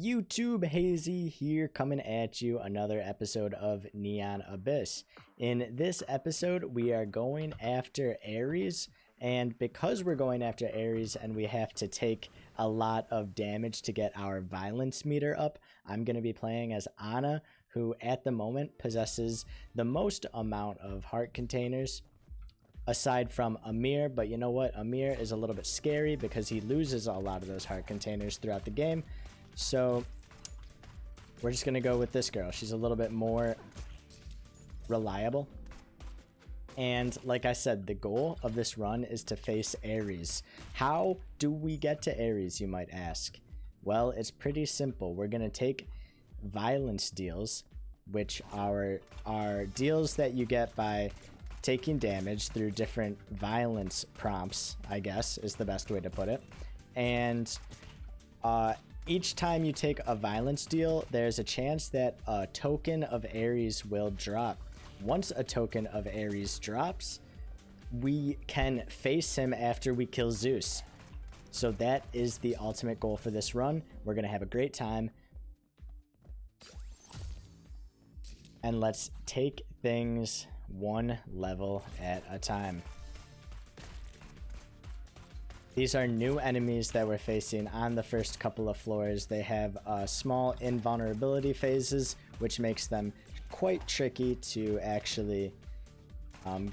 YouTube? Hazy here, coming at you another episode of Neon Abyss. In this episode we are going after Ares, and because we're going after Ares and we have to take a lot of damage to get our violence meter up, I'm going to be playing as Ana, who at the moment possesses the most amount of heart containers aside from Amir. But you know what, Amir is a little bit scary because he loses a lot of those heart containers throughout the game. So we're just gonna go with this girl. She's a little bit more reliable, and like I said, the goal of this run is to face Ares. How do we get to Ares, you might ask? Well, it's pretty simple. We're gonna take violence deals, which are deals that you get by taking damage through different violence prompts, I guess is the best way to put it. And each time you take a violence deal, there's a chance that a token of Ares will drop. Once a token of Ares drops, we can face him after we kill Zeus. So that is the ultimate goal for this run. We're gonna have a great time. And let's take things one level at a time. These are new enemies that we're facing on the first couple of floors. They have small invulnerability phases, which makes them quite tricky to actually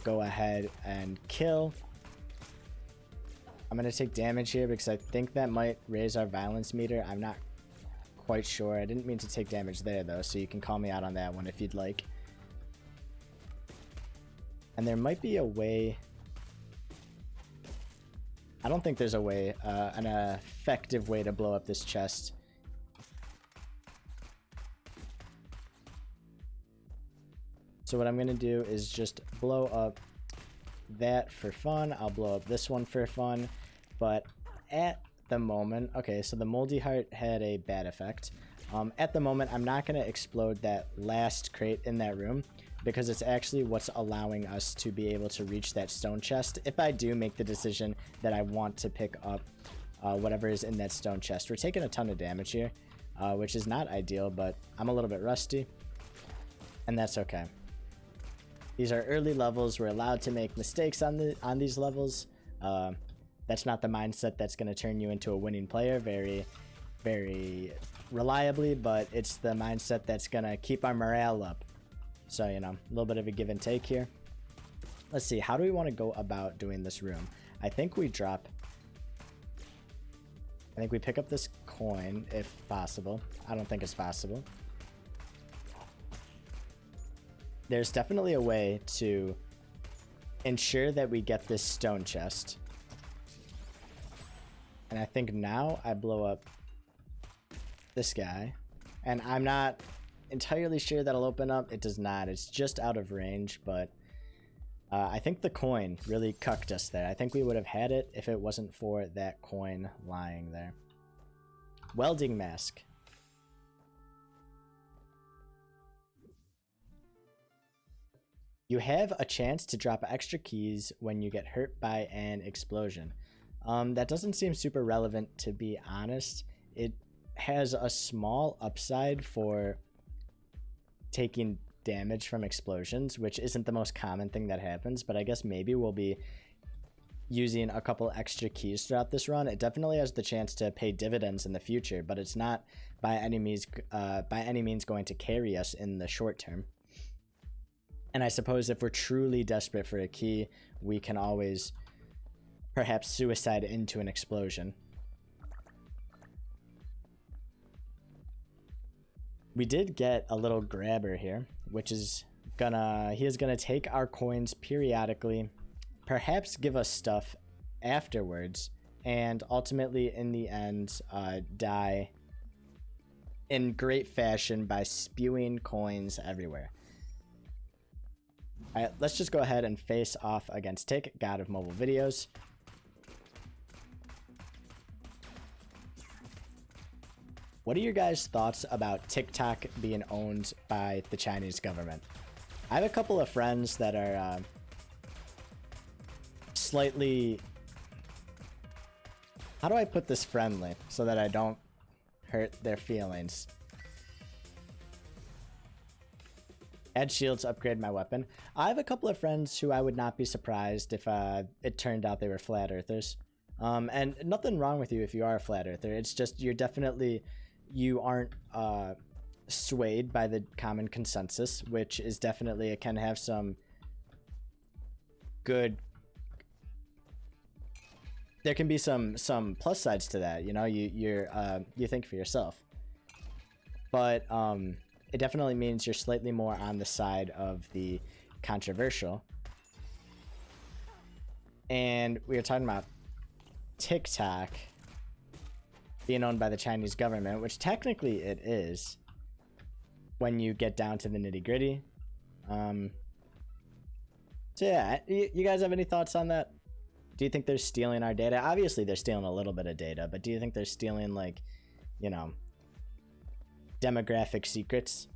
go ahead and kill. I'm going to take damage here because I think that might raise our violence meter. I'm not quite sure. I didn't mean to take damage there though, so you can call me out on that one if you'd like. And there might be a way... I don't think there's a way, an effective way to blow up this chest. So what I'm going to do is just blow up that for fun. I'll blow up this one for fun. But at the moment... Okay, so the moldy heart had a bad effect. At the moment, I'm not going to explode that last crate in that room, because it's actually what's allowing us to be able to reach that stone chest if I do make the decision that I want to pick up whatever is in that stone chest. We're taking a ton of damage here, which is not ideal, but I'm a little bit rusty, and that's okay. These are early levels. We're allowed to make mistakes on these levels. That's not the mindset that's going to turn you into a winning player very, very reliably, but it's the mindset that's going to keep our morale up. So, you know, a little bit of a give and take here. Let's see, how do we want to go about doing this room? I think we pick up this coin if possible. I don't think it's possible. There's definitely a way to ensure that we get this stone chest. And I think now I blow up this guy. And I'm not entirely sure that'll open up. It does not. It's just out of range, but I think the coin really cucked us there. I think we would have had it if it wasn't for that coin lying there. Welding mask. You have a chance to drop extra keys when you get hurt by an explosion. That doesn't seem super relevant, to be honest. It has a small upside for taking damage from explosions, which isn't the most common thing that happens, but I guess maybe we'll be using a couple extra keys throughout this run. It definitely has the chance to pay dividends in the future, but it's not by any means going to carry us in the short term. And I suppose if we're truly desperate for a key, we can always perhaps suicide into an explosion. We did get a little grabber here, which is he is gonna take our coins periodically, perhaps give us stuff afterwards, and ultimately in the end die in great fashion by spewing coins everywhere. Alright, let's just go ahead and face off against Tick, God of Mobile Videos. What are your guys' thoughts about TikTok being owned by the Chinese government? I have a couple of friends that are slightly... How do I put this friendly so that I don't hurt their feelings. Add shields, upgrade my weapon. I have a couple of friends who I would not be surprised if it turned out they were flat earthers. And nothing wrong with you if you are a flat earther. It's just you aren't swayed by the common consensus, which is definitely, it can have some good, there can be some plus sides to that, you know. You think for yourself, but it definitely means you're slightly more on the side of the controversial. And we were talking about TikTok being owned by the Chinese government, which technically it is when you get down to the nitty-gritty. So yeah, you guys have any thoughts on that? Do you think they're stealing our data? Obviously they're stealing a little bit of data, but do you think they're stealing, like, you know, demographic secrets?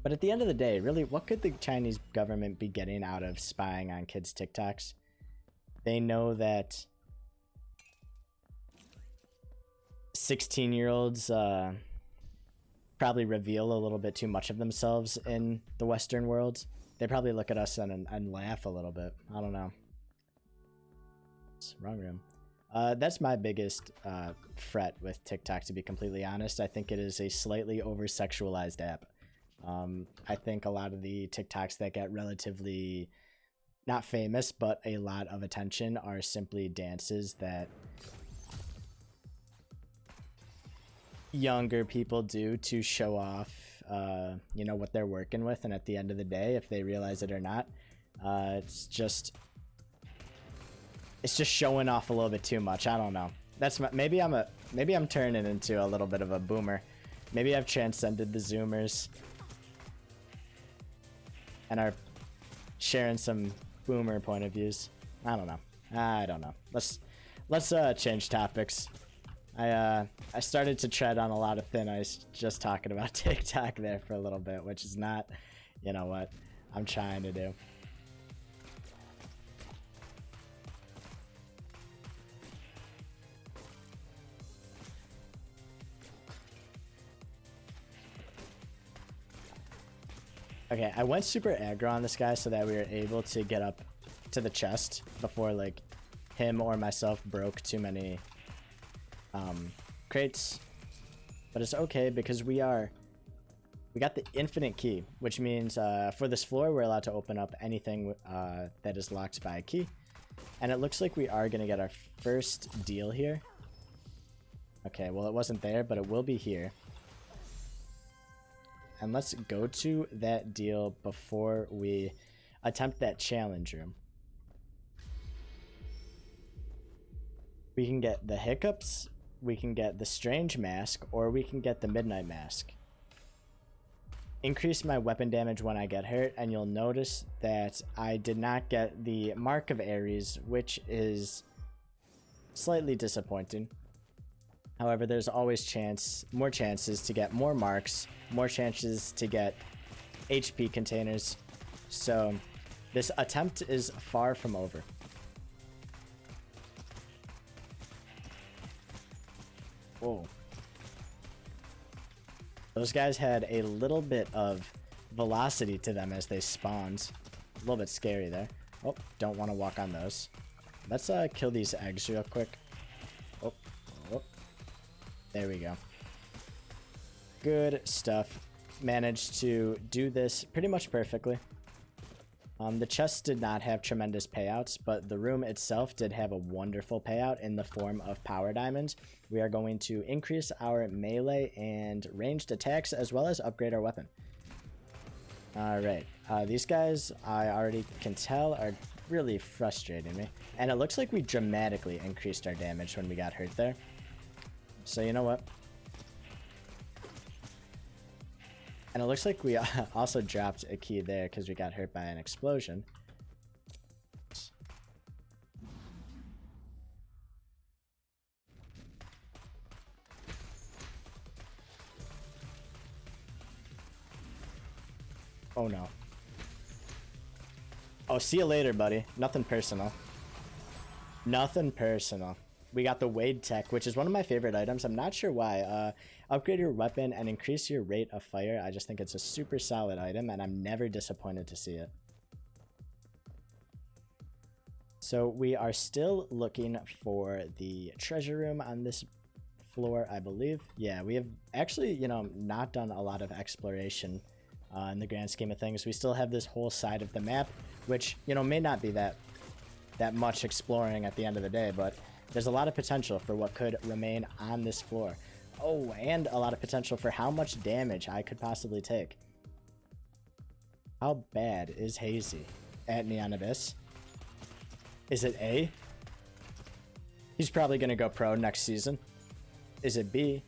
But at the end of the day, really, what could the Chinese government be getting out of spying on kids' TikToks? They know that 16-year-olds probably reveal a little bit too much of themselves in the Western world. They probably look at us and laugh a little bit. I don't know. It's wrong room. That's my biggest fret with TikTok, to be completely honest. I think it is a slightly over-sexualized app. I think a lot of the TikToks that get relatively, not famous, but a lot of attention are simply dances that younger people do to show off, you know, what they're working with. And at the end of the day, if they realize it or not, it's just showing off a little bit too much. I don't know. That's maybe I'm turning into a little bit of a boomer. Maybe I've transcended the Zoomers and are sharing some boomer point of views. I don't know. Let's change topics. I started to tread on a lot of thin ice just talking about TikTok there for a little bit, which is not, you know, what I'm trying to do. Okay, I went super aggro on this guy so that we were able to get up to the chest before, like, him or myself broke too many crates. But it's okay because we got the infinite key, which means for this floor we're allowed to open up anything that is locked by a key. And it looks like we are going to get our first deal here. Okay, well, it wasn't there, but it will be here. And let's go to that deal before we attempt that challenge room. We can get the hiccups, we can get the strange mask, or we can get the midnight mask. Increase my weapon damage when I get hurt, and you'll notice that I did not get the Mark of Ares, which is slightly disappointing. However, there's always more chances to get more marks, more chances to get HP containers. So this attempt is far from over. Whoa. Those guys had a little bit of velocity to them as they spawned. A little bit scary there. Oh, don't want to walk on those. Let's kill these eggs real quick. Oh. There we go. Good stuff. Managed to do this pretty much perfectly. The chest did not have tremendous payouts, but the room itself did have a wonderful payout in the form of power diamonds. We are going to increase our melee and ranged attacks as well as upgrade our weapon. Alright, these guys, I already can tell, are really frustrating me. And it looks like we dramatically increased our damage when we got hurt there. So you know what? And it looks like we also dropped a key there because we got hurt by an explosion. Oh no. Oh, see you later, buddy. Nothing personal. Nothing personal. We got the Wade Tech, which is one of my favorite items. I'm not sure why. Upgrade your weapon and increase your rate of fire. I just think it's a super solid item, and I'm never disappointed to see it. So we are still looking for the treasure room on this floor, I believe. Yeah, we have actually, you know, not done a lot of exploration in the grand scheme of things. We still have this whole side of the map, which, you know, may not be that much exploring at the end of the day, but there's a lot of potential for what could remain on this floor. Oh, and a lot of potential for how much damage I could possibly take. How bad is Hazy at Neon Abyss? Is it A? He's probably going to go pro next season. Is it B?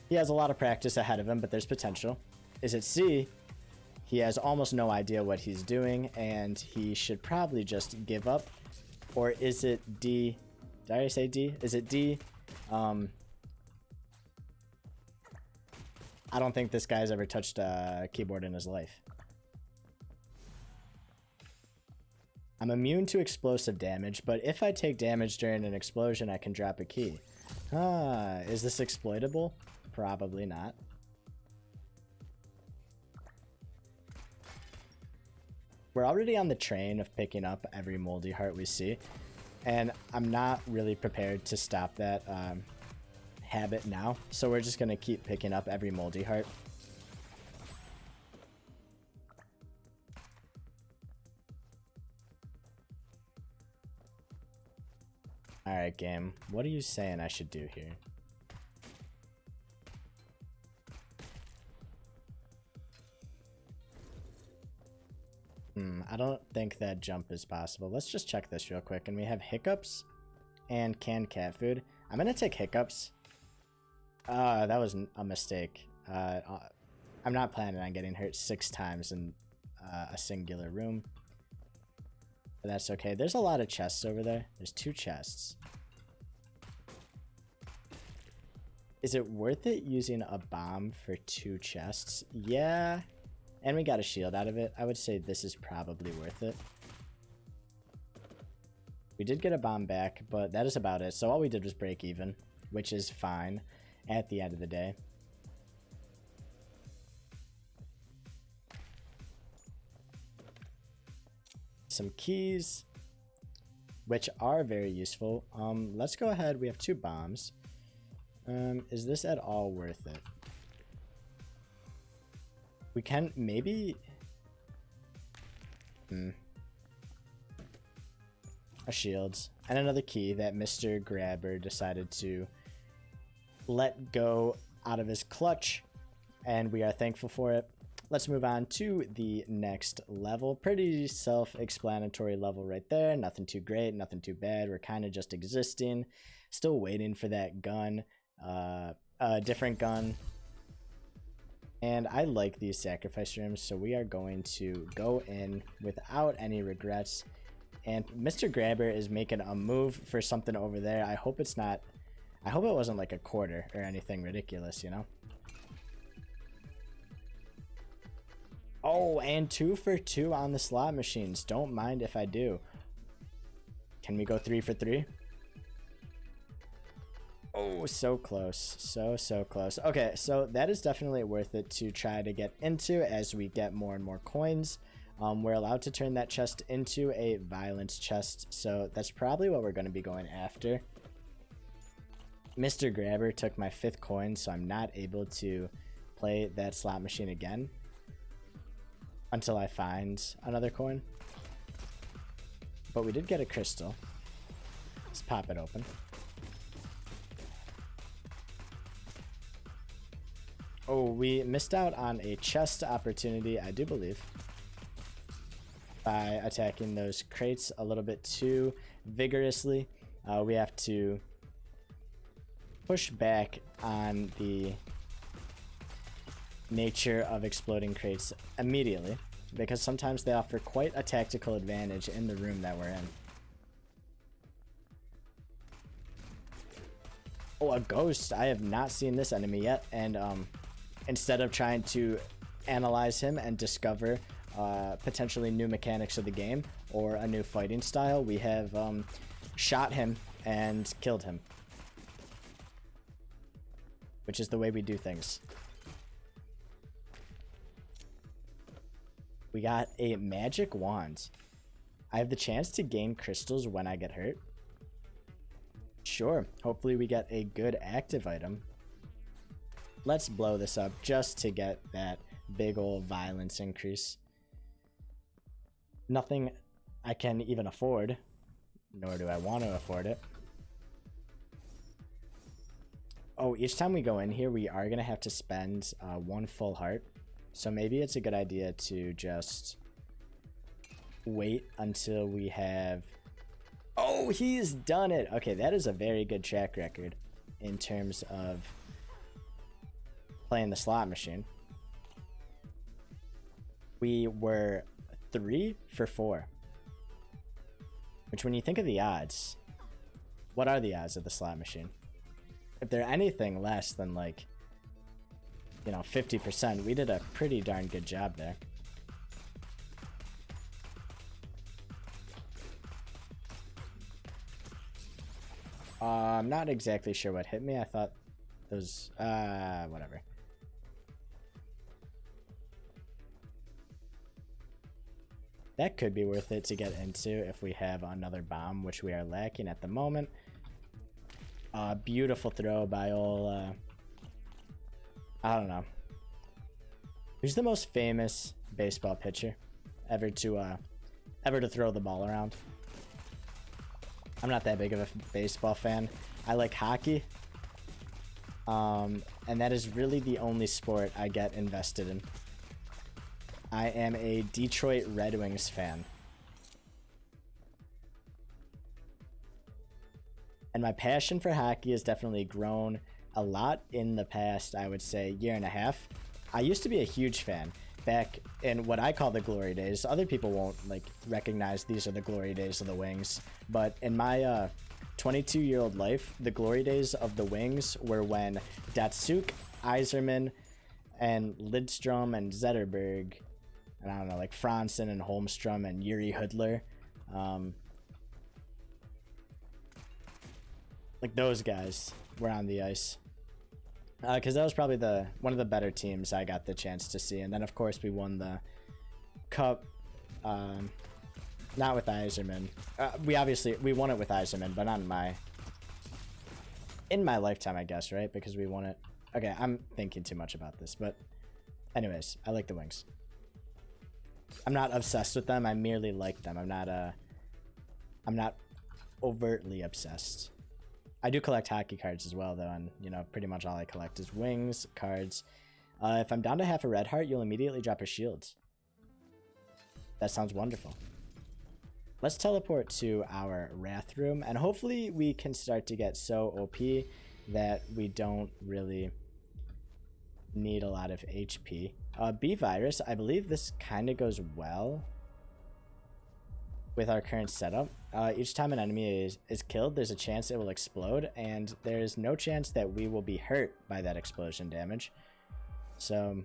He has a lot of practice ahead of him, but there's potential. Is it C? He has almost no idea what he's doing, and he should probably just give up. Or is it D? Did I say D? Is it D? I don't think this guy's ever touched a keyboard in his life. I'm immune to explosive damage, but if I take damage during an explosion, I can drop a key. Is this exploitable? Probably not. We're already on the train of picking up every moldy heart we see, and I'm not really prepared to stop that habit now, so we're just going to keep picking up every moldy heart. Alright, game. What are you saying I should do here? I don't think that jump is possible. Let's just check this real quick. And we have hiccups and canned cat food. I'm going to take hiccups. That was a mistake. I'm not planning on getting hurt 6 times in a singular room. But that's okay. There's a lot of chests over there. There's 2 chests. Is it worth it using a bomb for 2 chests? Yeah. And we got a shield out of it. I would say this is probably worth it. We did get a bomb back, but that is about it. So all we did was break even, which is fine at the end of the day. Some keys, which are very useful. Let's go ahead. We have 2 bombs. Is this at all worth it? We can maybe... A shields and another key that Mr. Grabber decided to let go out of his clutch, and we are thankful for it. Let's move on to the next level. Pretty self-explanatory level right there. Nothing too great, nothing too bad. We're kind of just existing. Still waiting for that gun. A different gun. And I like these sacrifice rooms, so we are going to go in without any regrets. And Mr. Grabber is making a move for something over there. I hope it's not... I hope it wasn't like a quarter or anything ridiculous, you know? Oh, and 2 for 2 on the slot machines. Don't mind if I do. Can we go 3 for 3? Oh, so close. So close. Okay, so that is definitely worth it to try to get into as we get more and more coins. We're allowed to turn that chest into a violence chest, so that's probably what we're going to be going after. Mr. Grabber took my 5th coin, so I'm not able to play that slot machine again until I find another coin. But we did get a crystal. Let's pop it open. Oh, we missed out on a chest opportunity, I do believe, by attacking those crates a little bit too vigorously. We have to push back on the nature of exploding crates immediately, because sometimes they offer quite a tactical advantage in the room that we're in. Oh, a ghost. I have not seen this enemy yet, and instead of trying to analyze him and discover potentially new mechanics of the game or a new fighting style, we have shot him and killed him. Which is the way we do things. We got a magic wand. I have the chance to gain crystals when I get hurt. Sure, hopefully we get a good active item. Let's blow this up just to get that big old violence increase. Nothing I can even afford, nor do I want to afford it. Oh, each time we go in here, we are going to have to spend 1 full heart. So maybe it's a good idea to just wait until we have... Oh, he's done it! Okay, that is a very good track record in terms of playing the slot machine. We were 3 for 4. Which, when you think of the odds, what are the odds of the slot machine? If they're anything less than, like, you know, 50%, we did a pretty darn good job there. I'm not exactly sure what hit me. I thought those, whatever. That could be worth it to get into if we have another bomb, which we are lacking at the moment. Beautiful throw by old, I don't know. Who's the most famous baseball pitcher ever to throw the ball around? I'm not that big of a baseball fan. I like hockey. And that is really the only sport I get invested in. I am a Detroit Red Wings fan. And my passion for hockey has definitely grown a lot in the past, I would say, year and a half. I used to be a huge fan back in what I call the glory days. Other people won't like recognize these are the glory days of the Wings, but in my 22-year-old life, the glory days of the Wings were when Datsuk, Yzerman, and Lidstrom and Zetterberg, and I don't know, like Franzen and Holmstrom and Yuri Hudler, like those guys were on the ice. Because that was probably one of the better teams I got the chance to see. And then, of course, we won the Cup, not with Yzerman. We won it with Yzerman, but not in my lifetime, I guess, right? Because we won it. Okay, I'm thinking too much about this. But anyways, I like the Wings. I'm not obsessed with them. I merely like them. I'm not overtly obsessed. I do collect hockey cards as well, though, and, you know, pretty much all I collect is Wings, cards. If I'm down to half a red heart, you'll immediately drop a shield. That sounds wonderful. Let's teleport to our Wrath room, and hopefully we can start to get so OP that we don't really need a lot of HP. B-Virus, I believe this kind of goes well with our current setup. Each time an enemy is killed, there's a chance it will explode, and there's no chance that we will be hurt by that explosion damage. So,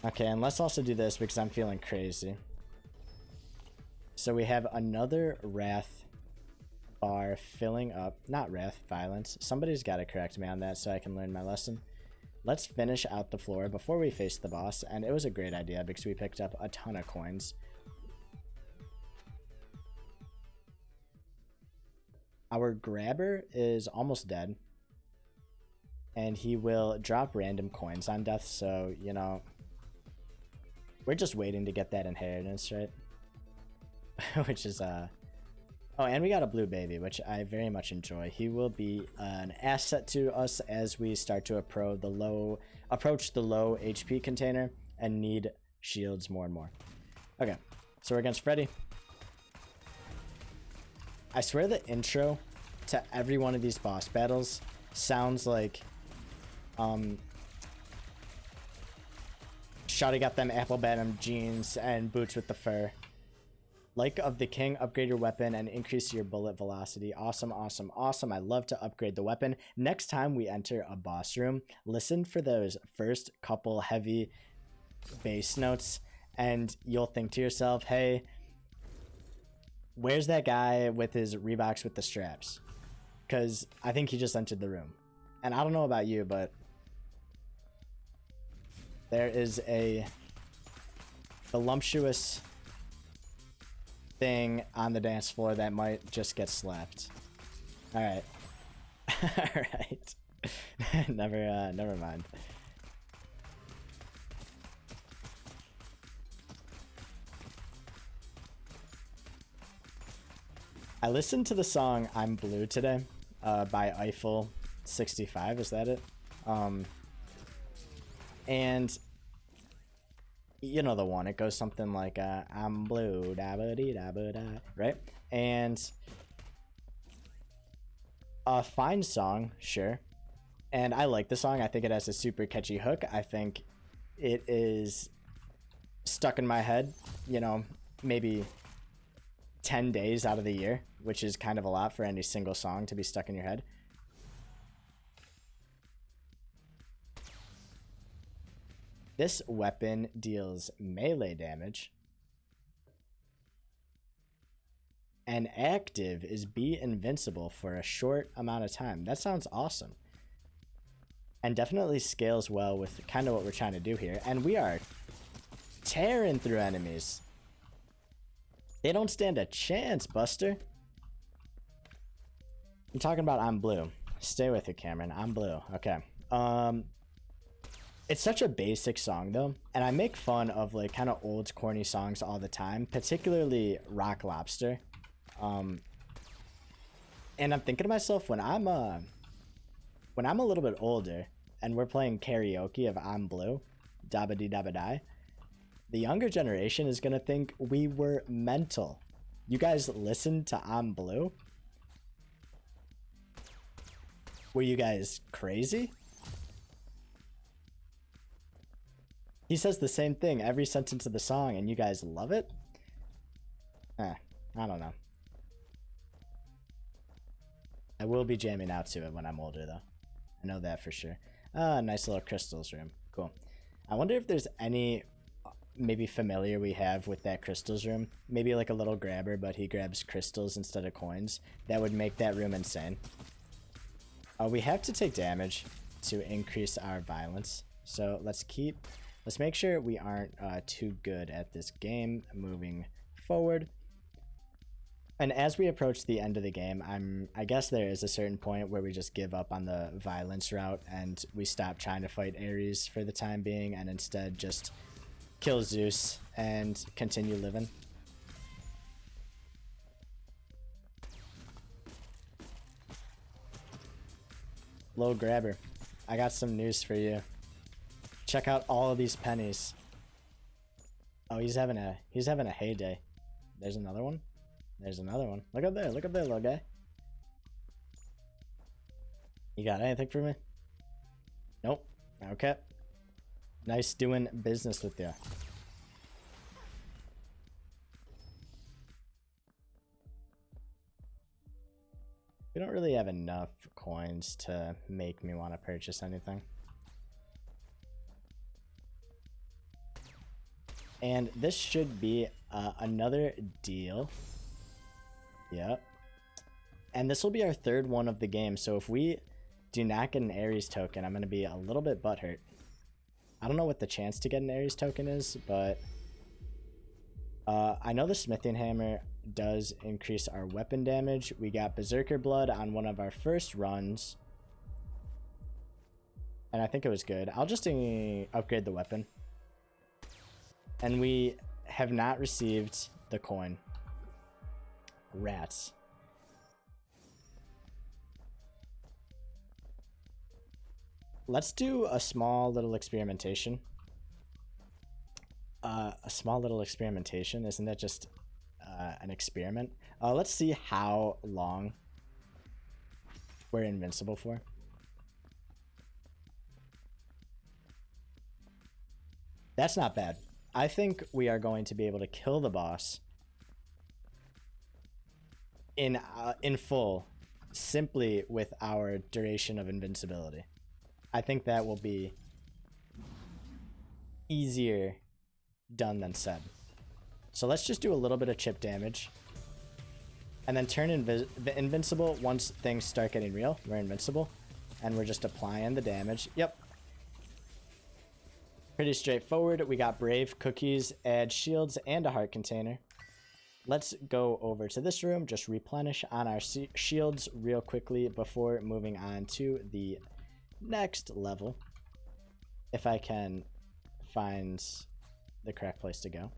okay, and let's also do this because I'm feeling crazy. So we have another Wrath bar filling up. Not Wrath, Violence. Somebody's got to correct me on that so I can learn my lesson. Let's finish out the floor before we face the boss, and it was a great idea because we picked up a ton of coins. Our grabber is almost dead, and he will drop random coins on death, so, you know, we're just waiting to get that inheritance, right? Which is, oh, and we got a blue baby, which I very much enjoy. He will be an asset to us as we start to approach the low HP container and need shields more and more. Okay, so we're against Freddy. I swear the intro to every one of these boss battles sounds like Shawty got them apple bottom jeans and boots with the fur. Like of the King, upgrade your weapon and increase your bullet velocity. Awesome, awesome, awesome. I love to upgrade the weapon. Next time we enter a boss room, listen for those first couple heavy bass notes, and you'll think to yourself, hey, Where's that guy with his Reeboks with the straps? Because I think he just entered the room. And I don't know about you, but there is a voluptuous thing on the dance floor that might just get slapped. All right. All right. Never mind. I listened to the song "I'm Blue" today by Eiffel 65. Is that it? And you know the one. It goes something like "I'm blue, da ba dee da ba da," right? And a fine song, sure. And I like the song. I think it has a super catchy hook. I think it is stuck in my head, you know, maybe 10 days out of the year, which is kind of a lot for any single song to be stuck in your head. This weapon deals melee damage. And active is be invincible for a short amount of time. That sounds awesome. And definitely scales well with kind of what we're trying to do here. And we are tearing through enemies. They don't stand a chance, Buster. I'm talking about "I'm Blue." Stay with it, Cameron. "I'm Blue." Okay. It's such a basic song, though. And I make fun of, like, kind of old, corny songs all the time. Particularly Rock Lobster. And I'm thinking to myself, when I'm a little bit older and we're playing karaoke of "I'm Blue," "Dabba Dee Dabba Die," the younger generation is gonna think we were mental. You guys listened to "I'm Blue"? Were you guys crazy? He says the same thing every sentence of the song and you guys love it? I don't know. I will be jamming out to it when I'm older, though. I know that for sure. Nice little crystals room. Cool. I wonder if there's any maybe familiar we have with that crystals room. Maybe like a little grabber, but he grabs crystals instead of coins. That would make that room insane. We have to take damage to increase our violence. So let's make sure we aren't too good at this game moving forward. And as we approach the end of the game, I guess there is a certain point where we just give up on the violence route and we stop trying to fight Ares for the time being and instead just kill Zeus and continue living. Low grabber, I got some news for you. Check out all of these pennies. Oh, he's having a heyday. There's another one. There's another one. Look up there, little guy. You got anything for me? Nope. Okay. Nice doing business with you. We don't really have enough coins to make me want to purchase anything. And this should be another deal. Yep. And this will be our third one of the game. So if we do not get an Ares token, I'm going to be a little bit butthurt. I don't know what the chance to get an Ares token is, but I know the smithing hammer does increase our weapon damage. We got Berserker Blood on one of our first runs. And I think it was good. I'll just upgrade the weapon. And we have not received the coin. Rats. Let's do a small little experimentation. A small little experimentation, isn't that just an experiment? Let's see how long we're invincible for. That's not bad. I think we are going to be able to kill the boss in full simply with our duration of invincibility. I think that will be easier done than said. So let's just do a little bit of chip damage. and then turn invincible once things start getting real. We're invincible, and we're just applying the damage. Yep. Pretty straightforward. We got brave, cookies, add shields, and a heart container. Let's go over to this room, just replenish on our shields real quickly before moving on to the next level. If I can find the correct place to go.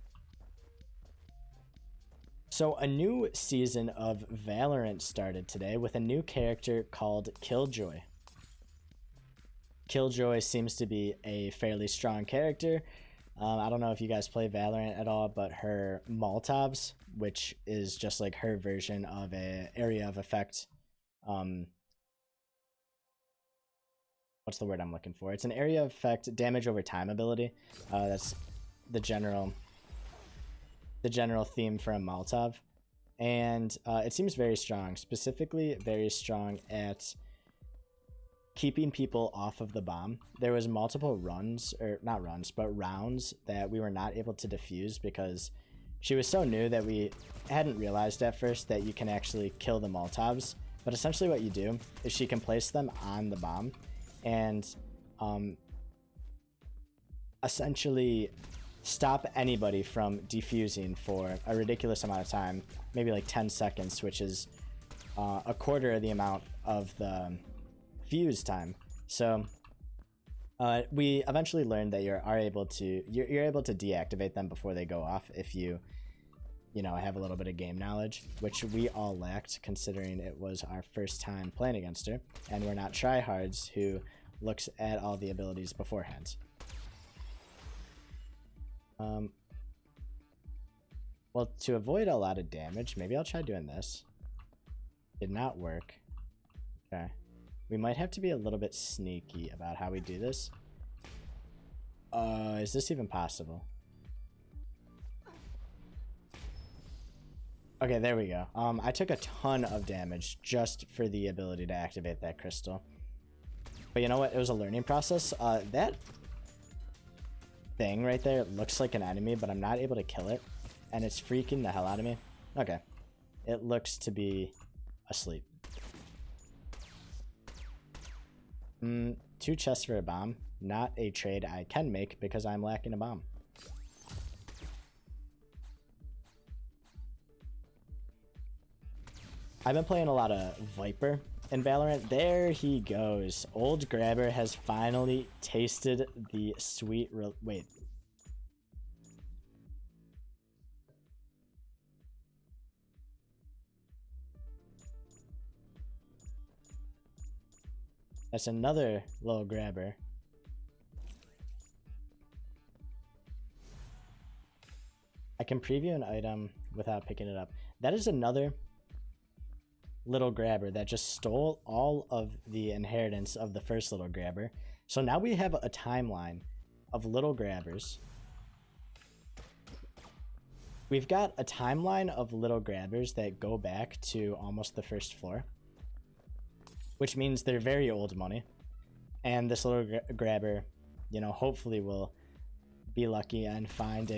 So a new season of Valorant started today with a new character called Killjoy. Killjoy seems to be a fairly strong character. I don't know if you guys play Valorant at all, but her Molotovs, which is just like her version of a area of effect. What's the word I'm looking for? It's an area of effect damage over time ability. That's the general theme for a Molotov. And it seems very strong, specifically very strong at keeping people off of the bomb. There was multiple runs, or not runs, but rounds that we were not able to defuse because she was so new that we hadn't realized at first that you can actually kill the Molotovs. But essentially what you do is she can place them on the bomb and essentially stop anybody from defusing for a ridiculous amount of time, maybe like 10 seconds, which is a quarter of the amount of the fuse time. So we eventually learned that you're able to deactivate them before they go off if you have a little bit of game knowledge, which we all lacked considering it was our first time playing against her, and we're not tryhards who looks at all the abilities beforehand. Well, to avoid a lot of damage, maybe I'll try doing this. Did not work. Okay. We might have to be a little bit sneaky about how we do this. Is this even possible? Okay, there we go. I took a ton of damage just for the ability to activate that crystal. But you know what? It was a learning process. That thing right there looks like an enemy, but I'm not able to kill it. And it's freaking the hell out of me. Okay. It looks to be asleep. 2 chests for a bomb. Not a trade I can make because I'm lacking a bomb. I've been playing a lot of Viper in Valorant. There he goes. Old Grabber has finally tasted the sweet... Wait. That's another little grabber. I can preview an item without picking it up. That is another little grabber that just stole all of the inheritance of the first little grabber. So now we have a timeline of little grabbers. We've got a timeline of little grabbers that go back to almost the first floor, which means they're very old money. And this little grabber, hopefully will be lucky and find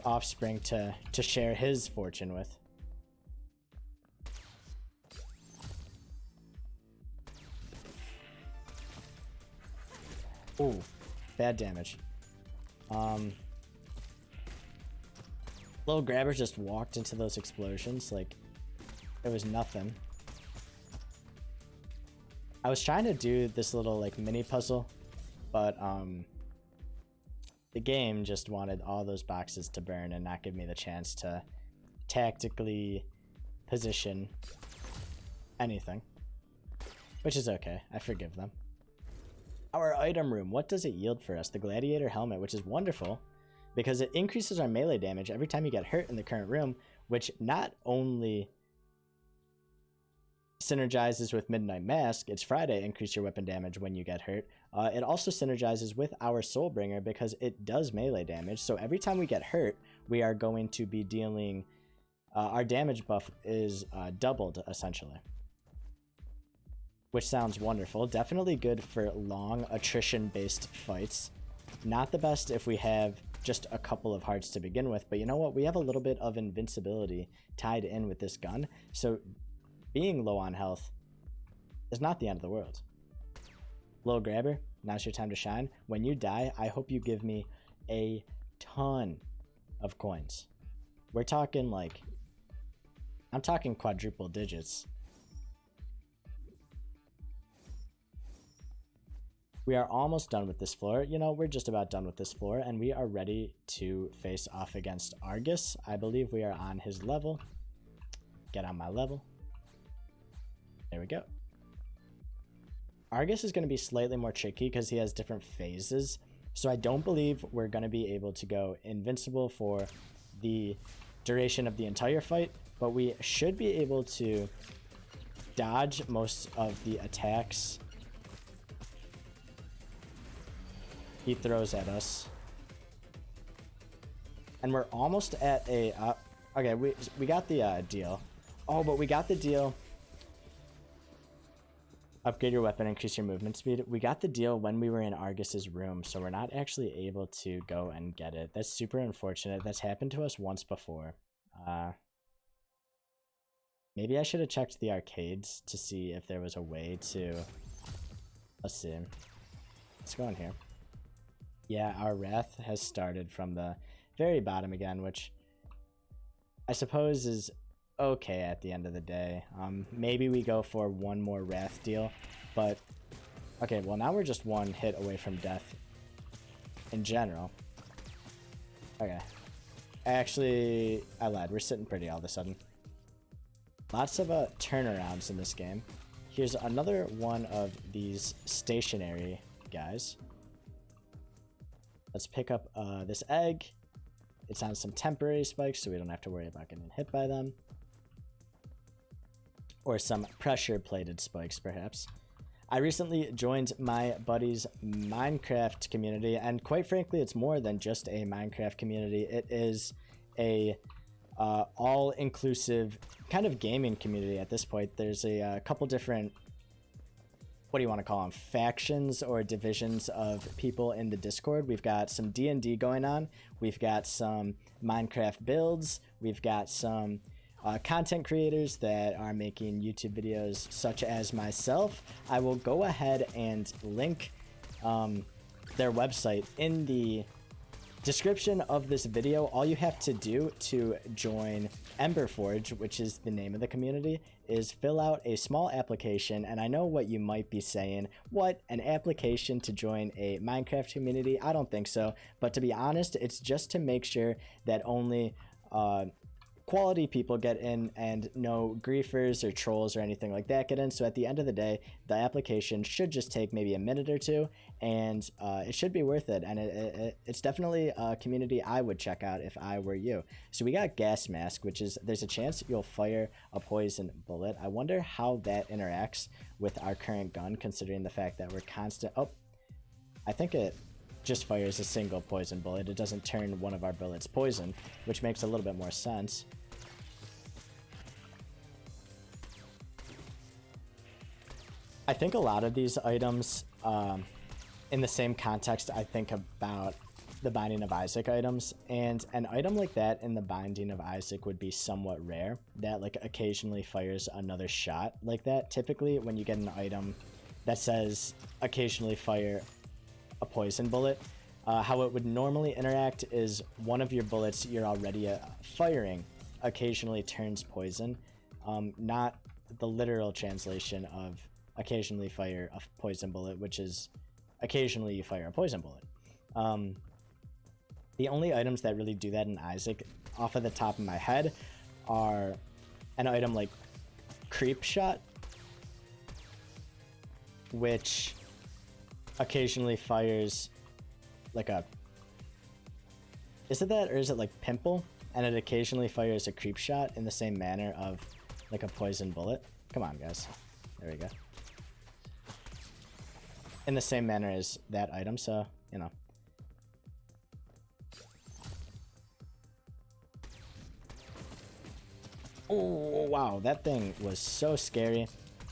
offspring to share his fortune with. Ooh, bad damage. Little grabber just walked into those explosions like it was nothing. I was trying to do this little like mini puzzle, but the game just wanted all those boxes to burn and not give me the chance to tactically position anything, which is okay. I forgive them. Our item room, what does it yield for us? The gladiator helmet, which is wonderful because it increases our melee damage every time you get hurt in the current room, which not only synergizes with Midnight Mask, it's Friday, increase your weapon damage when you get hurt. It also synergizes with our Soulbringer because it does melee damage. So every time we get hurt, we are going to be dealing, our damage buff is doubled essentially, which sounds wonderful. Definitely good for long attrition based fights. Not the best if we have just a couple of hearts to begin with. But you know what? We have a little bit of invincibility tied in with this gun. So being low on health is not the end of the world. Little grabber, now's your time to shine. When you die, I hope you give me a ton of coins. We're talking like, I'm talking quadruple digits. We are almost done with this floor. You know, we're just about done with this floor, and we are ready to face off against Argus. I believe we are on his level. Get on my level. There we go. Argus is going to be slightly more tricky because he has different phases. So I don't believe we're going to be able to go invincible for the duration of the entire fight, but we should be able to dodge most of the attacks he throws at us. And we're almost at a okay, we got the deal. Oh, but we got the deal. Upgrade your weapon, increase your movement speed. We got the deal when we were in Argus's room, so we're not actually able to go and get it. That's super unfortunate. That's happened to us once before. Maybe I should have checked the arcades to see if there was a way to... Let's see. Let's go in here. Yeah, our wrath has started from the very bottom again, which I suppose is okay at the end of the day. Maybe we go for one more wrath deal, but okay, well now we're just one hit away from death in general. Okay, actually I lied, we're sitting pretty all of a sudden. Lots of turnarounds in this game. Here's another one of these stationary guys. Let's pick up this egg. It's on some temporary spikes, so we don't have to worry about getting hit by them. Or some pressure-plated spikes, perhaps. I recently joined my buddy's Minecraft community, and quite frankly, it's more than just a Minecraft community. It is a all-inclusive kind of gaming community at this point. There's a couple different, what do you want to call them, factions or divisions of people in the Discord. We've got some D&D going on. We've got some Minecraft builds. We've got some content creators that are making YouTube videos, such as myself. I will go ahead and link their website in the description of this video. All you have to do to join Emberforge, which is the name of the community, is fill out a small application. And I know what you might be saying, what, an application to join a Minecraft community? I don't think so. But to be honest, it's just to make sure that only quality people get in and no griefers or trolls or anything like that get in. So at the end of the day, the application should just take maybe a minute or two, and it should be worth it. And it's definitely a community I would check out if I were you. So we got gas mask, which is, there's a chance you'll fire a poison bullet. I wonder how that interacts with our current gun, considering the fact that we're constant. Oh, I think it just fires a single poison bullet. It doesn't turn one of our bullets poison, which makes a little bit more sense. I think a lot of these items, in the same context, I think about the Binding of Isaac items, and an item like that in the Binding of Isaac would be somewhat rare, that like occasionally fires another shot like that. Typically, when you get an item that says occasionally fire a poison bullet, how it would normally interact is one of your bullets you're already firing occasionally turns poison, not the literal translation of occasionally fire a poison bullet, which is occasionally you fire a poison bullet. The only items that really do that in Isaac, off of the top of my head, are an item like Creep Shot, which occasionally fires like a... Is it that, or is it like Pimple? And it occasionally fires a Creep Shot in the same manner of like a poison bullet. Come on, guys. There we go. In the same manner as that item, so, you know. Oh, wow, that thing was so scary.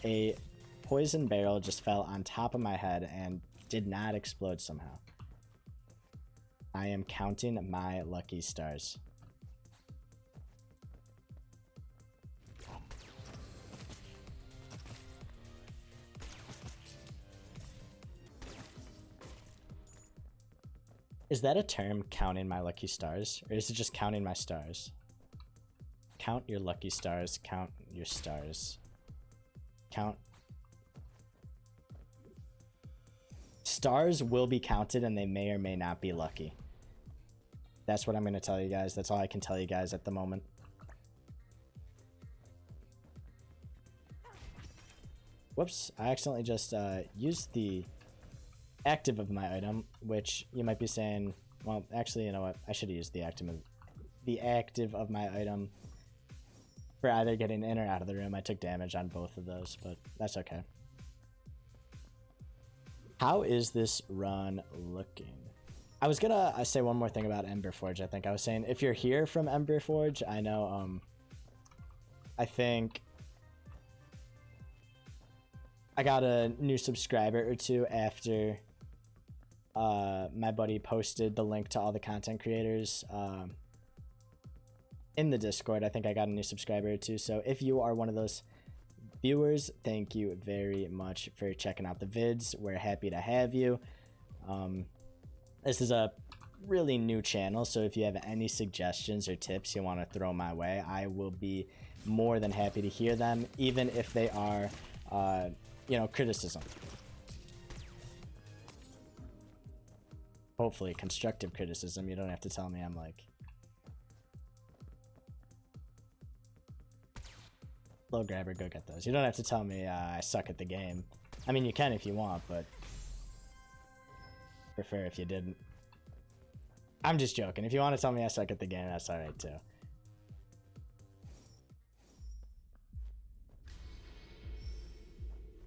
A poison barrel just fell on top of my head and did not explode somehow. I am counting my lucky stars. Is that a term, counting my lucky stars? Or is it just counting my stars? Count your lucky stars, count your stars. Count. Stars will be counted and they may or may not be lucky. That's what I'm going to tell you guys. That's all I can tell you guys at the moment. Whoops, I accidentally just used the active of my item, which you might be saying, well, actually, you know what? I should have used the active of my item for either getting in or out of the room. I took damage on both of those, but that's okay. How is this run looking? I was gonna say one more thing about Emberforge. I think I was saying, if you're here from Emberforge, I know, I think I got a new subscriber or two after my buddy posted the link to all the content creators in the Discord. I think I got a new subscriber or two. So if you are one of those viewers, thank you very much for checking out the vids. We're happy to have you. This is a really new channel, so if you have any suggestions or tips you want to throw my way, I will be more than happy to hear them, even if they are, you know, criticism. Hopefully constructive criticism. You don't have to tell me I'm like low grabber, go get those. You don't have to tell me I suck at the game. I mean, you can if you want, but prefer if you didn't. I'm just joking. If you want to tell me I suck at the game, that's alright too.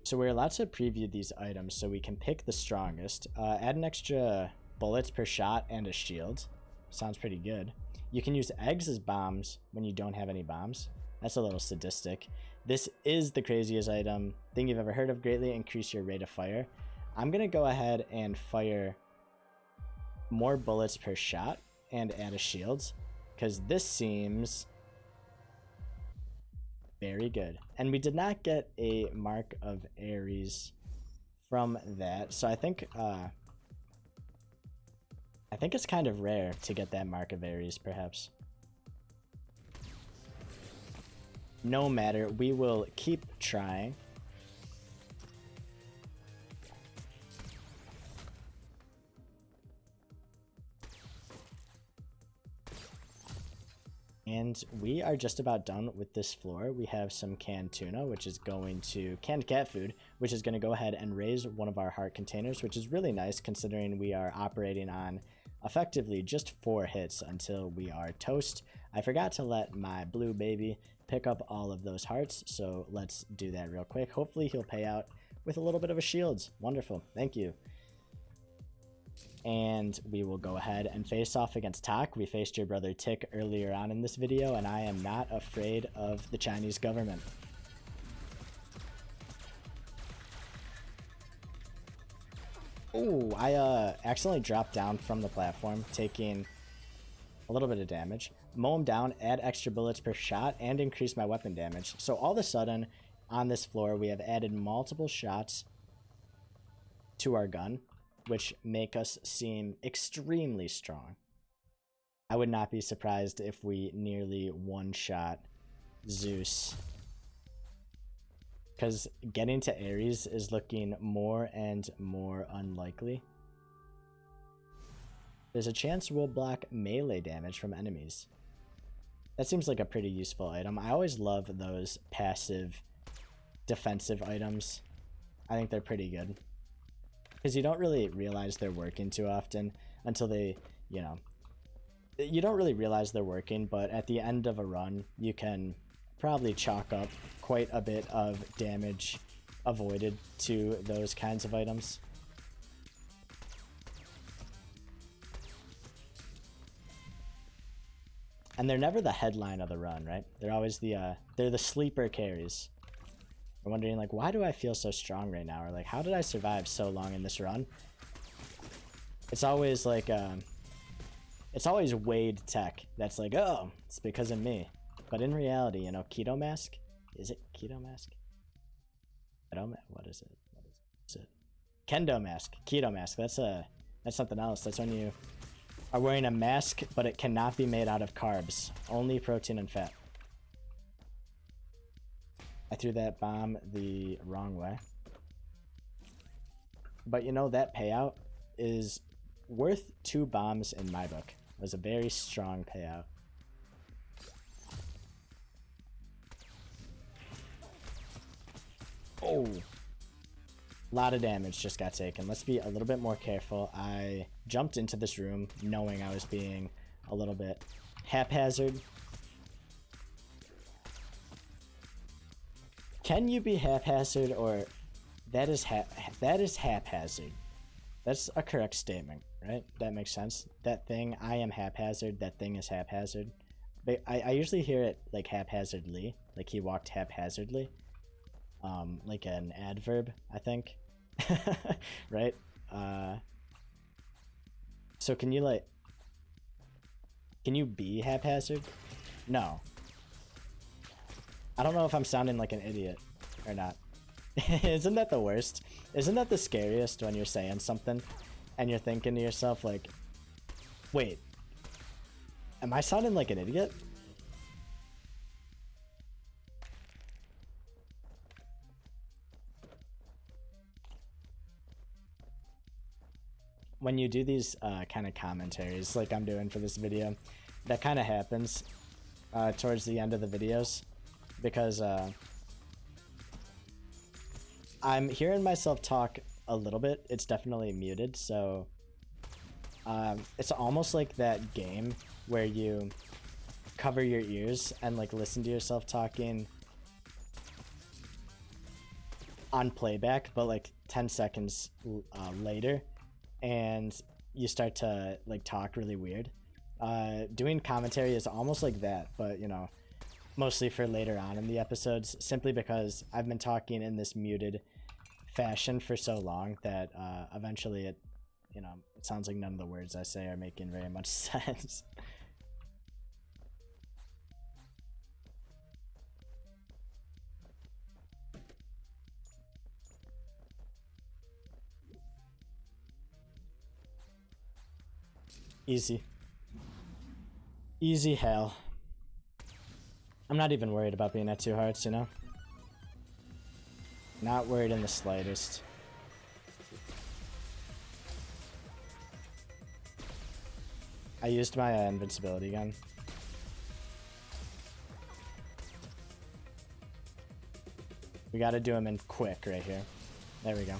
So we're allowed to preview these items so we can pick the strongest. Add an extra bullets per shot and a shield. Sounds pretty good. You can use eggs as bombs when you don't have any bombs. That's a little sadistic. This is the craziest item thing you've ever heard of. Greatly increase your rate of fire. I'm going to go ahead and fire more bullets per shot and add a shield, because this seems very good. And we did not get a mark of Ares from that, so I think it's kind of rare to get that mark of Ares, perhaps. No matter, we will keep trying. And we are just about done with this floor. We have some canned tuna, which is going to canned cat food, which is going to go ahead and raise one of our heart containers, which is really nice considering we are operating on effectively just 4 hits until we are toast. I forgot to let my blue baby pick up all of those hearts, so let's do that real quick. Hopefully he'll pay out with a little bit of a shield. Wonderful, thank you. And we will go ahead and face off against Tak. We faced your brother Tick earlier on in this video, and I am not afraid of the Chinese government. Ooh, I accidentally dropped down from the platform, taking a little bit of damage. Mow him down, add extra bullets per shot, and increase my weapon damage. So all of a sudden, on this floor, we have added multiple shots to our gun, which make us seem extremely strong. I would not be surprised if we nearly one-shot Zeus, because getting to Ares is looking more and more unlikely. There's a chance we'll block melee damage from enemies. That seems like a pretty useful item. I always love those passive defensive items. I think they're pretty good, because you don't really realize they're working too often until they, you know, you don't really realize they're working, but at the end of a run, you can probably chalk up quite a bit of damage avoided to those kinds of items. And they're never the headline of the run, right? They're always the, they're the sleeper carries. We're wondering, like, why do I feel so strong right now? Or, like, how did I survive so long in this run? It's always, like, it's always Wade Tech that's like, oh, it's because of me. But in reality, you know, keto mask? Is it keto mask? What is it? What is it? Kendo mask. Keto mask. That's something else. That's when you are wearing a mask, but it cannot be made out of carbs. Only protein and fat. I threw that bomb the wrong way. But you know, that payout is worth 2 bombs in my book. It was a very strong payout. Oh, a lot of damage just got taken. Let's be a little bit more careful. I jumped into this room knowing I was being a little bit haphazard. Can you be haphazard, or that is haphazard? That's a correct statement, right? That makes sense. That thing, I am haphazard. That thing is haphazard. But I usually hear it like haphazardly, like he walked haphazardly. Like an adverb, I think. Right? So can you be haphazard? No. I don't know if I'm sounding like an idiot or not. Isn't that the worst? Isn't that the scariest when you're saying something and you're thinking to yourself like, wait, am I sounding like an idiot? When you do these kind of commentaries like I'm doing for this video, that kind of happens towards the end of the videos, because I'm hearing myself talk a little bit. It's definitely muted, so it's almost like that game where you cover your ears and like listen to yourself talking on playback, but like 10 seconds later, and you start to like talk really weird. Doing commentary is almost like that, but you know, mostly for later on in the episodes, simply because I've been talking in this muted fashion for so long that eventually it sounds like none of the words I say are making very much sense. Easy. Easy hell. I'm not even worried about being at 2 hearts, you know? Not worried in the slightest. I used my invincibility gun. We gotta do him in quick right here. There we go.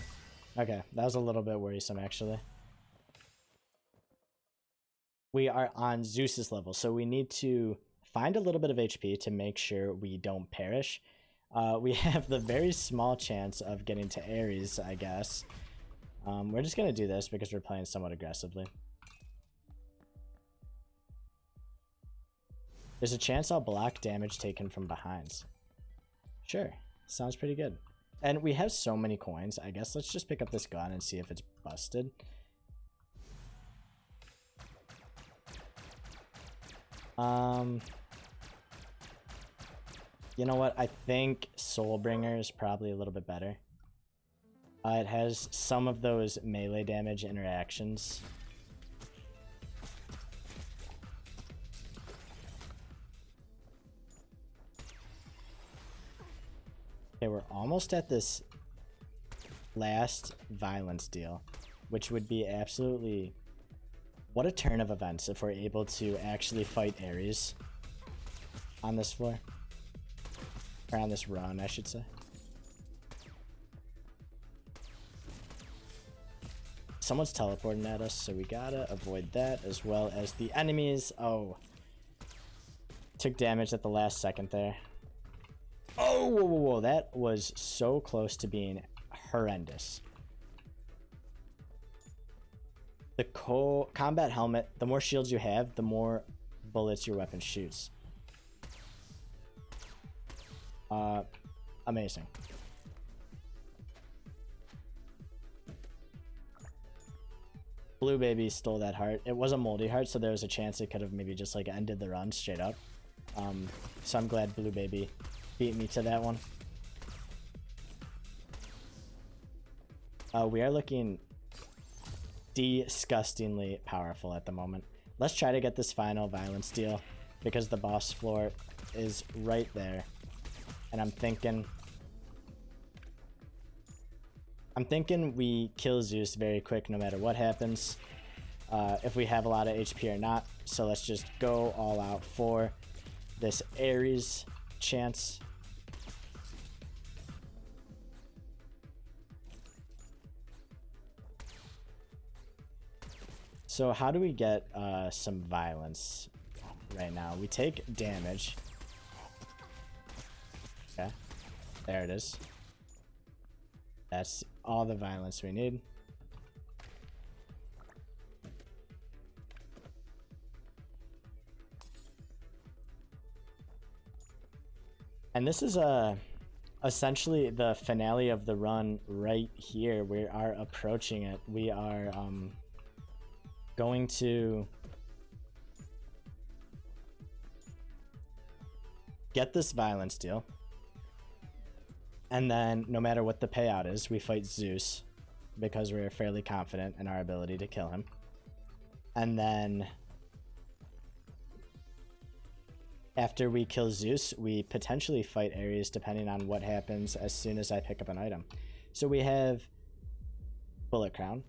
Okay, that was a little bit worrisome actually. We are on Zeus's level, so we need to find a little bit of HP to make sure we don't perish. We have the very small chance of getting to Ares, I guess. We're just gonna do this because we're playing somewhat aggressively. There's a chance I'll block damage taken from behinds. Sure, sounds pretty good. And we have so many coins, I guess let's just pick up this gun and see if it's busted. You know what? I think Soulbringer is probably a little bit better. It has some of those melee damage interactions. Okay, we're almost at this last violence deal, which would be absolutely... What a turn of events if we're able to actually fight Ares on this floor. Or on this run, I should say. Someone's teleporting at us, so we gotta avoid that, as well as the enemies. Oh. Took damage at the last second there. Oh, whoa, whoa, whoa. That was so close to being horrendous. The combat helmet, the more shields you have, the more bullets your weapon shoots. Amazing. Blue Baby stole that heart. It was a moldy heart, so there was a chance it could have maybe just like ended the run straight up. So I'm glad Blue Baby beat me to that one. We are looking disgustingly powerful at the moment. Let's try to get this final violence deal because the boss floor is right there. And I'm thinking we kill Zeus very quick no matter what happens. If we have a lot of HP or not. So let's just go all out for this Ares chance. So how do we get some violence right now? We take damage. Okay, there it is. That's all the violence we need. And this is essentially the finale of the run right here. We are approaching it. We are going to get this violence deal. And then no matter what the payout is, we fight Zeus because we're fairly confident in our ability to kill him. And then after we kill Zeus, we potentially fight Ares depending on what happens as soon as I pick up an item. So we have Bullet Crown.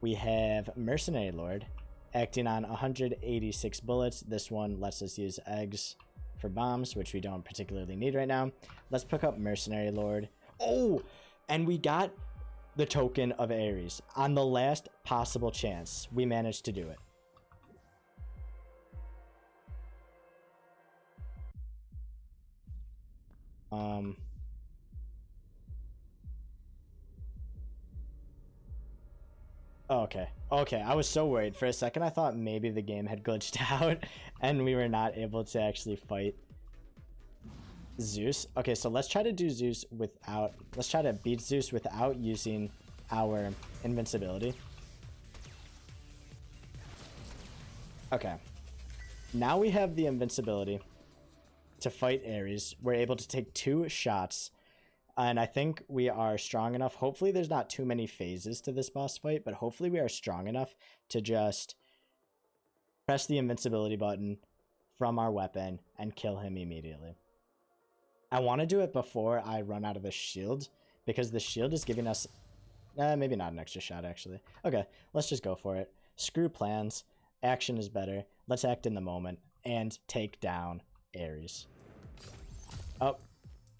We have Mercenary Lord acting on 186 bullets. This one lets us use eggs for bombs, which we don't particularly need right now. Let's pick up Mercenary Lord. Oh, and we got the token of Ares. On the last possible chance, we managed to do it. Okay. Okay, I was so worried. For a second, I thought maybe the game had glitched out and we were not able to actually fight Zeus. Okay, so let's try to do Zeus without... Let's try to beat Zeus without using our invincibility. Okay. Now we have the invincibility to fight Ares. We're able to take 2 shots. And I think we are strong enough. Hopefully there's not too many phases to this boss fight, but hopefully we are strong enough to just press the invincibility button from our weapon and kill him immediately. I want to do it before I run out of the shield because the shield is giving us maybe not an extra shot actually. Okay, let's just go for it. Screw plans. Action is better. Let's act in the moment and take down Ares. Oh,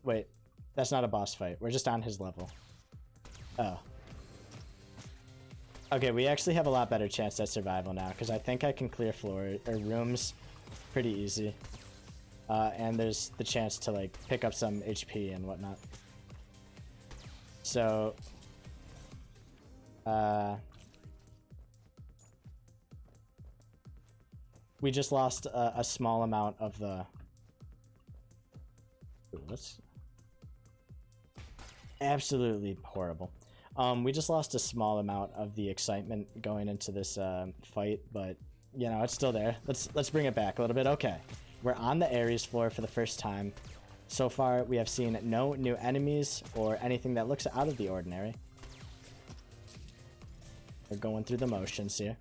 wait. That's not a boss fight. We're just on his level. Oh. Okay, we actually have a lot better chance at survival now because I think I can clear floor or rooms pretty easy. And there's the chance to like pick up some HP and whatnot. So we just lost a small amount of the... Ooh, let's... Absolutely horrible. We just lost a small amount of the excitement going into this fight, but you know, it's still there. Let's bring it back a little bit. Okay, we're on the Ares floor for the first time. So far, we have seen no new enemies or anything that looks out of the ordinary. We're going through the motions here.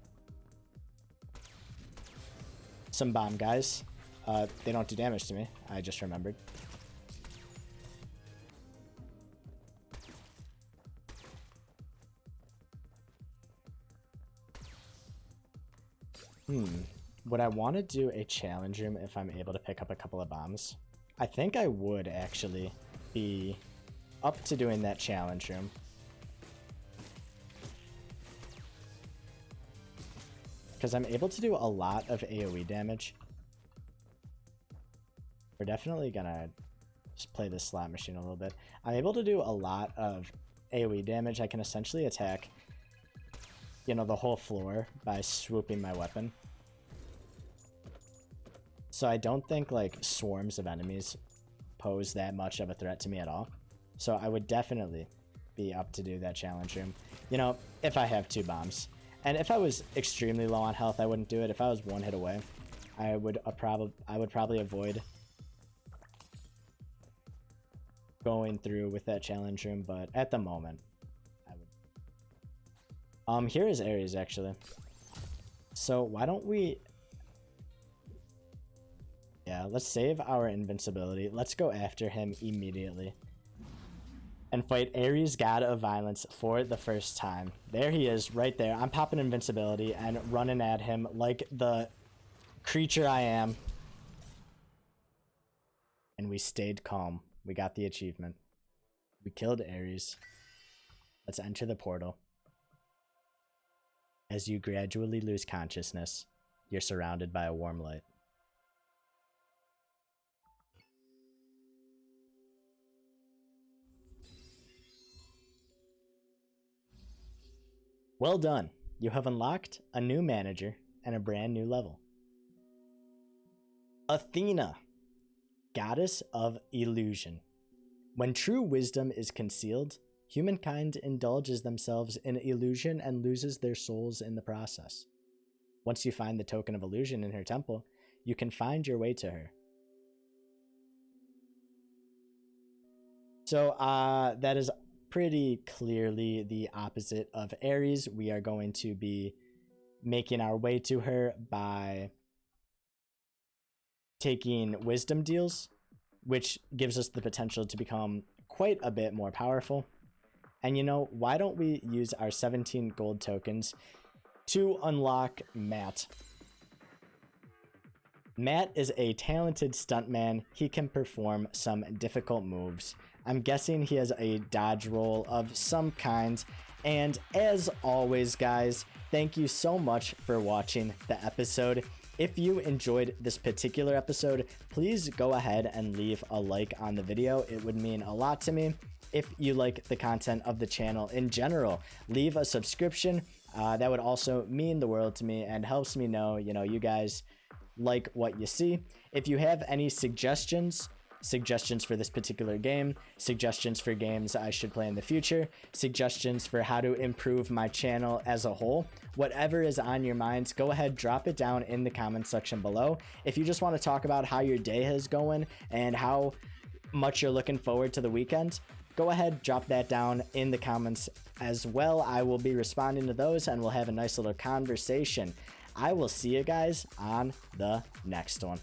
Some bomb guys. They don't do damage to me. I just remembered. Would I want to do a challenge room if I'm able to pick up a couple of bombs? I think I would actually be up to doing that challenge room. Because I'm able to do a lot of AoE damage. We're definitely gonna just play this slot machine a little bit. I'm able to do a lot of AoE damage. I can essentially attack, you know, the whole floor by swooping my weapon. So I don't think like swarms of enemies pose that much of a threat to me at all. So I would definitely be up to do that challenge room. You know, if I have 2 bombs. And if I was extremely low on health, I wouldn't do it. If I was one hit away, I would probably avoid going through with that challenge room, but at the moment I would. Here is Ares actually. So why don't we, yeah, let's save our invincibility. Let's go after him immediately and fight Ares, God of Violence, for the first time. There he is, right there. I'm popping invincibility and running at him like the creature I am. And we stayed calm. We got the achievement. We killed Ares. Let's enter the portal. As you gradually lose consciousness, you're surrounded by a warm light. Well done. You have unlocked a new manager and a brand new level. Athena, goddess of illusion. When true wisdom is concealed, humankind indulges themselves in illusion and loses their souls in the process. Once you find the token of illusion in her temple, you can find your way to her. So that is pretty clearly the opposite of Ares. We are going to be making our way to her by taking wisdom deals, which gives us the potential to become quite a bit more powerful. And you know, why don't we use our 17 gold tokens to unlock Matt? Matt is a talented stuntman. He can perform some difficult moves. I'm guessing he has a dodge roll of some kind. And as always, guys, thank you so much for watching the episode. If you enjoyed this particular episode, please go ahead and leave a like on the video. It would mean a lot to me. If you like the content of the channel in general, leave a subscription. That would also mean the world to me and helps me know, you guys like what you see. If you have any suggestions for this particular game, suggestions for games I should play in the future, suggestions for how to improve my channel as a whole, whatever is on your minds, go ahead, drop it down in the comment section below. If you just want to talk about how your day is going and how much you're looking forward to the weekend, go ahead, drop that down in the comments as well. I will be responding to those and we'll have a nice little conversation. I will see you guys on the next one.